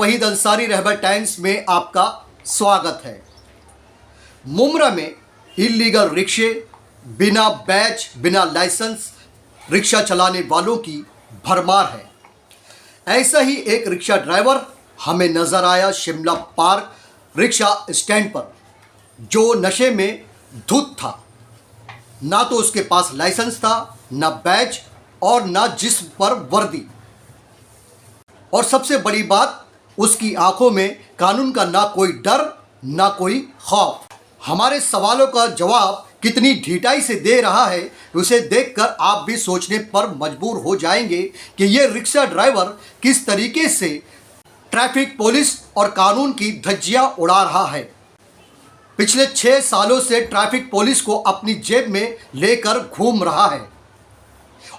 Waheed Ansari रहबर times में आपका स्वागत है। मुमरा में इल्लीगल रिक्शे, बिना बैच, बिना लाइसेंस रिक्शा चलाने वालों की भरमार है। ऐसा ही एक रिक्शा ड्राइवर हमें नज़र आया शिमला पार्क रिक्शा स्टैंड पर, जो नशे में धुत था। ना तो उसके पास लाइसेंस था, ना बैच और ना जिस्म पर वर्दी। और सबसे बड़ी बात, उसकी आंखों में कानून का ना कोई डर ना कोई खौफ। हमारे सवालों का जवाब कितनी ढीठाई से दे रहा है, उसे देखकर आप भी सोचने पर मजबूर हो जाएंगे कि ये रिक्शा ड्राइवर किस तरीके से ट्रैफिक पुलिस और कानून की धज्जियां उड़ा रहा है। पिछले 6 सालों से ट्रैफिक पुलिस को अपनी जेब में लेकर घूम रहा है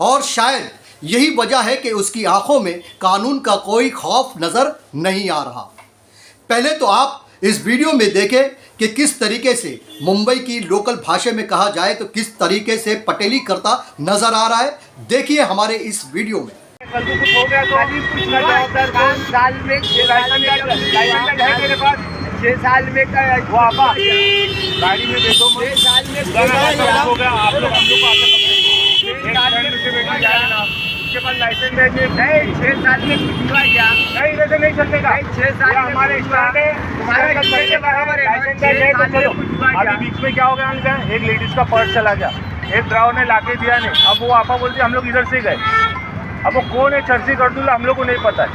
और शायद यही वजह है कि उसकी आंखों में कानून का कोई खौफ नज़र नहीं आ रहा। पहले तो आप इस वीडियो में देखें कि किस तरीके से मुंबई की लोकल भाषा में कहा जाए तो किस तरीके से पटेली करता नज़र आ रहा है। देखिए हमारे इस वीडियो में। कल को कुछ हो गया तो कुछ ना जाओ सर, 5 साल में 6 लाइसेंस है मेरे पास। 6 साल में वो आपा गाड़ी में देखो 6 साल में हो गया। आप लोग हम लोग को आके पकड़ेंगे। 6 साल में से बेटा जाए ना, उसके पास लाइसेंस नहीं। 6 साल में कुछ हुआ क्या? नहीं, वैसे नहीं चलने का। 6 साल में हमारे स्टार्ट है, हमारे कंपनी के बराबर है। लाइसेंस है तो चलो। अभी बीच में क्या हो गया उनका, एक लेडीज का पर्स चला गया, एक ड्राइवर ने लाके दिया नहीं। अब वो आपा बोलती हम लोग इधर से गए। अब वो कौन है चर्ची कर दूँ, हम लोग को नहीं पता है।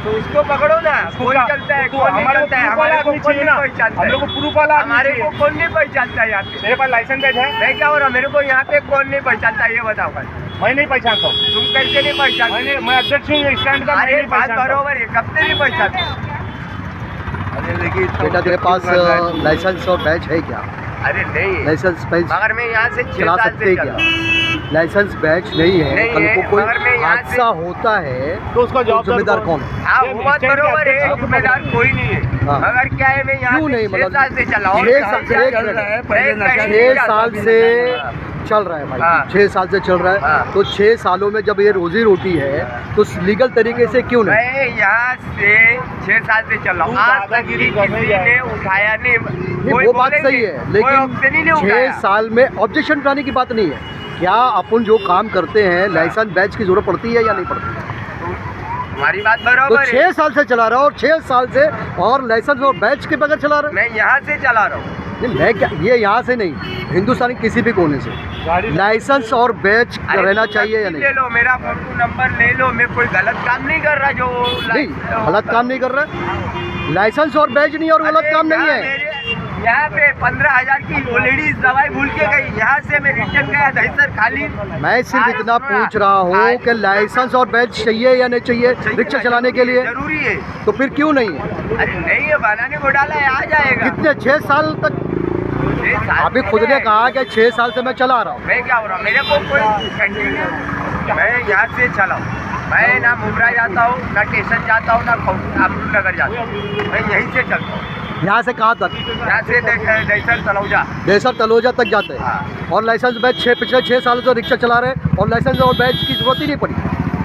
तो उसको पकड़ो ना, कौन चलता है कौन नहीं चलता है, हमारे को कौन नहीं पहचानता है। हम लोग को प्रूफ वाला, हमारे को कौन नहीं पहचानता है। यहाँ पे मेरे पास लाइसेंस है। मैं क्या हो रहा, मेरे को यहाँ पे कौन नहीं पहचानता है ये बताओ। मैं नहीं पहचानता हूँ। तुम कैसे नहीं पहचानते? मैं अध्यक्ष हूँ स्टैंड का। अरे बात बरोबर है, कब से नहीं पहचानते? अरे देखिए बेटा, तेरे पास लाइसेंस और बैच है क्या? अरे नहीं, लाइसेंस बैच मगर मैं यहाँ से चला सकते हैं क्या? लाइसेंस बैच नहीं है, कल को कोई हादसा होता है तो उसका जिम्मेदार कौन है? हाँ, वो बात बरोबर है, जिम्मेदार कोई नहीं है। मगर क्या है, मैं यहाँ क्यों नहीं, 6 साल से चला हूँ। 6 साल से चल रहा है भाई, 6 साल से चल रहा है। तो 6 सालों में जब ये रोजी रोटी है तो लीगल तरीके से क्यों नहीं? मैं यहाँ से 6 साल से चल रहा हूँ, आज तक किसी ने उठाया नहीं। वो बात सही है, लेकिन 6 साल में ऑब्जेक्शन उठाने की बात नहीं है। क्या अपन जो काम करते हैं लाइसेंस बैच की जरूरत पड़ती है या नहीं पड़ती? हमारी बात बराबर है। तो 6 साल से चला रहा हूँ और 6 साल से और लाइसेंस और बैच के बगैर चला रहा हूँ। मैं यहाँ से चला रहा हूँ। मैं क्या, ये यहाँ से नहीं, हिंदुस्तान किसी भी कोने से लाइसेंस और बैच रहना चाहिए या नहीं? ले लो, मेरा फोटो नंबर ले लो। मैं कोई गलत काम नहीं कर रहा। जो नहीं, गलत काम नहीं कर रहा। लाइसेंस और बैच नहीं और गलत काम नहीं है। यहाँ पे 15,000 की वो लेडीज दवाई भूल के गई, यहाँ से मैं रिटर्न गया दहीसर खाली। मैं सिर्फ इतना पूछ रहा हूँ कि लाइसेंस और बैच चाहिए या नहीं चाहिए रिक्शा चलाने के लिए? जरूरी है। तो फिर क्यों नहीं है? अरे नहीं है, बनाने को डाला है, आ जाएगा। कितने 6 साल तक? अभी खुद ने कहा कि 6 साल से मैं चला रहा हूँ। मैं क्या हो रहा हूँ, मेरे को कोई कंटिन्यू, मैं यहाँ से चला हूँ। मैं ना मुमरा जाता हूँ, ना स्टेशन जाता हूँ, ना अमरूद नगर जाता हूँ। मैं यहीं से चलता हूँ। यहाँ से कहाँ तक? यहाँ से दहीसर तलौजा। दहीसर तलौजा तक जाते हैं। और लाइसेंस बैच पिछले 6 सालों से रिक्शा चला रहे हैं और लाइसेंस और बैच की जरूरत ही नहीं पड़ी।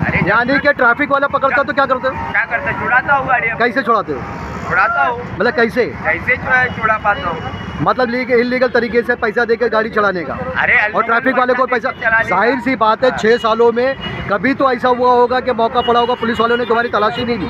अरे यानी कि ट्रैफिक वाला पकड़ता तो क्या करते हो? क्या करते? छुड़ाता हूँ गाड़ी। कैसे छुड़ाते हो? छुड़ाता हूँ मतलब कैसे छुड़ा पाता हूँ? मतलब इलीगल तरीके से पैसा देकर गाड़ी चलाने का। अरे और ट्रैफिक वाले को पैसा, जाहिर सी बात है 6 सालों में कभी तो ऐसा हुआ होगा कि मौका पड़ा होगा, पुलिस वालों ने तुम्हारी तलाशी नहीं ली,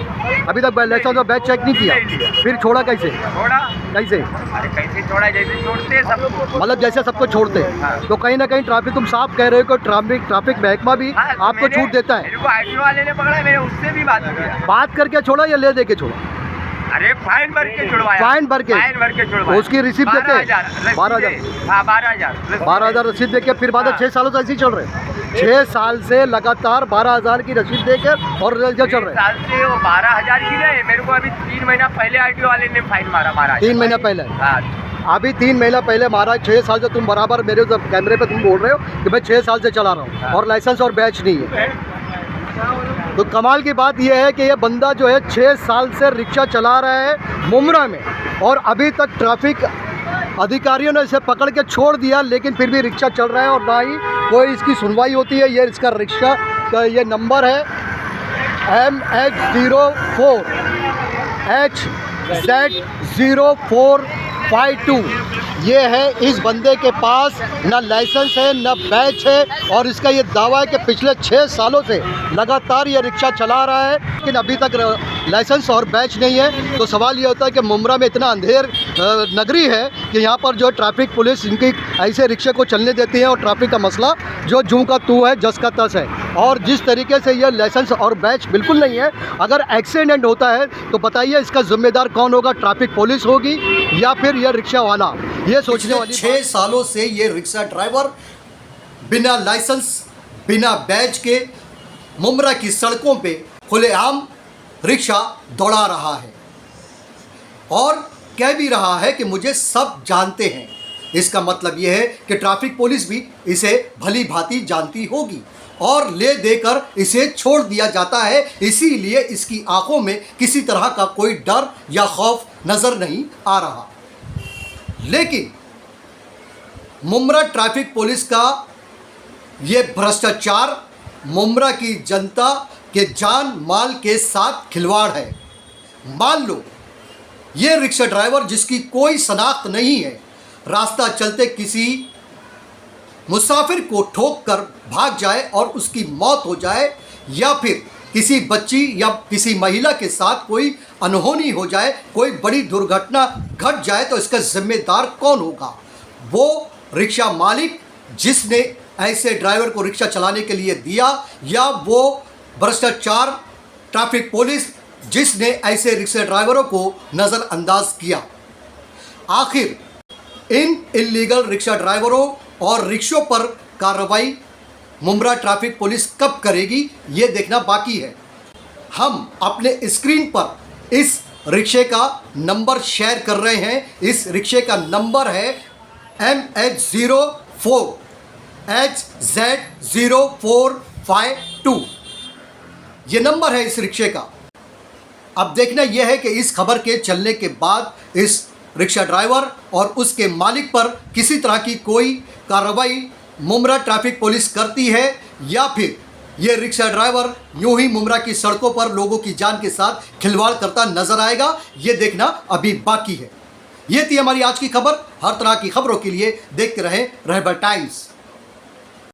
अभी तक लाइसेंस और बैच चेक नहीं किया, फिर छोड़ा कैसे? छोड़ा कैसे? अरे कैसे छोड़ा? जैसे छोड़ते हैं सबको, मतलब जैसे सबको छोड़ते हैं। तो कहीं ना कहीं ट्रैफिक, तुम साफ कह रहे हो कि ट्रैफिक महकमा भी आपको छूट देता है। मेरे को आईटी वाले ने पकड़ा, मैंने उससे भी बात करके छोड़ा या ले दे के छोड़ा? अरे फाइन भर के छुड़वाया। फाइन भर के छुड़वाया। उसकी रिसीप्ट देते? 12,000। हाँ, 12,000 रसीद देके फिर बाद 6 सालों से ऐसे ही चल रहे हैं। 6 साल से लगातार 12,000 की रसीद देकर और चल रहे हैं। साल से वो 12,000 की नहीं, मेरे को अभी 3 महीना पहले आईटी वाले ने फाइन मारा। 3 महीना पहले? अभी 3 महीना पहले मारा। 6 साल से तुम बराबर मेरे कैमरे पे तुम बोल रहे हो कि मैं 6 साल से चला रहा हूँ और लाइसेंस और बैच नहीं है। तो कमाल की बात यह है कि ये बंदा जो है 6 साल से रिक्शा चला रहा है मुमरा में और अभी तक ट्रैफिक अधिकारियों ने इसे पकड़ के छोड़ दिया, लेकिन फिर भी रिक्शा चल रहा है और ना ही कोई इसकी सुनवाई होती है। ये इसका रिक्शा का ये नंबर है MH04 HZ0452। ये है इस बंदे के पास ना लाइसेंस है ना बैच है, और इसका ये दावा है कि पिछले 6 सालों से लगातार ये रिक्शा चला रहा है, लेकिन अभी तक लाइसेंस और बैच नहीं है। तो सवाल ये होता है कि मुमरा में इतना अंधेर नगरी है कि यहाँ पर जो ट्रैफिक पुलिस इनकी ऐसे रिक्शे को चलने देती है, और ट्रैफिक का मसला जो जूं का तू है जस का तस है। और जिस तरीके से ये लाइसेंस और बैच बिल्कुल नहीं है, अगर एक्सीडेंट होता है तो बताइए इसका जिम्मेदार कौन होगा? ट्रैफिक पुलिस होगी या फिर ये रिक्शा वाला? ये सोचने वाली 6 सालों से ये रिक्शा ड्राइवर बिना लाइसेंस बिना बैच के मुमरा की सड़कों पे खुलेआम रिक्शा दौड़ा रहा है, और कह भी रहा है कि मुझे सब जानते हैं। इसका मतलब यह है कि ट्रैफिक पुलिस भी इसे भली भांति जानती होगी और ले देकर इसे छोड़ दिया जाता है। इसीलिए इसकी आंखों में किसी तरह का कोई डर या खौफ नज़र नहीं आ रहा। लेकिन मुमरा ट्रैफिक पुलिस का ये भ्रष्टाचार मुमरा की जनता के जान माल के साथ खिलवाड़ है। मान लो ये रिक्शा ड्राइवर जिसकी कोई शनाख्त नहीं है, रास्ता चलते किसी मुसाफिर को ठोक कर भाग जाए और उसकी मौत हो जाए, या फिर किसी बच्ची या किसी महिला के साथ कोई अनहोनी हो जाए, कोई बड़ी दुर्घटना घट जाए, तो इसका जिम्मेदार कौन होगा? वो रिक्शा मालिक जिसने ऐसे ड्राइवर को रिक्शा चलाने के लिए दिया, या वो भ्रष्टाचार ट्रैफिक पुलिस जिसने ऐसे रिक्शा ड्राइवरों को नज़रअंदाज किया? आखिर इन इल्लीगल रिक्शा ड्राइवरों और रिक्शों पर कार्रवाई मुमरा ट्रैफिक पुलिस कब करेगी, ये देखना बाकी है। हम अपने स्क्रीन पर इस रिक्शे का नंबर शेयर कर रहे हैं। इस रिक्शे का नंबर है MH04HZ0452। ये नंबर है इस रिक्शे का। अब देखना यह है कि इस खबर के चलने के बाद इस रिक्शा ड्राइवर और उसके मालिक पर किसी तरह की कोई कार्रवाई मुमरा ट्रैफिक पुलिस करती है, या फिर ये रिक्शा ड्राइवर यूं ही मुमरा की सड़कों पर लोगों की जान के साथ खिलवाड़ करता नजर आएगा। ये देखना अभी बाकी है। ये थी हमारी आज की खबर। हर तरह की खबरों के लिए देखते रहें रहबर टाइम्स।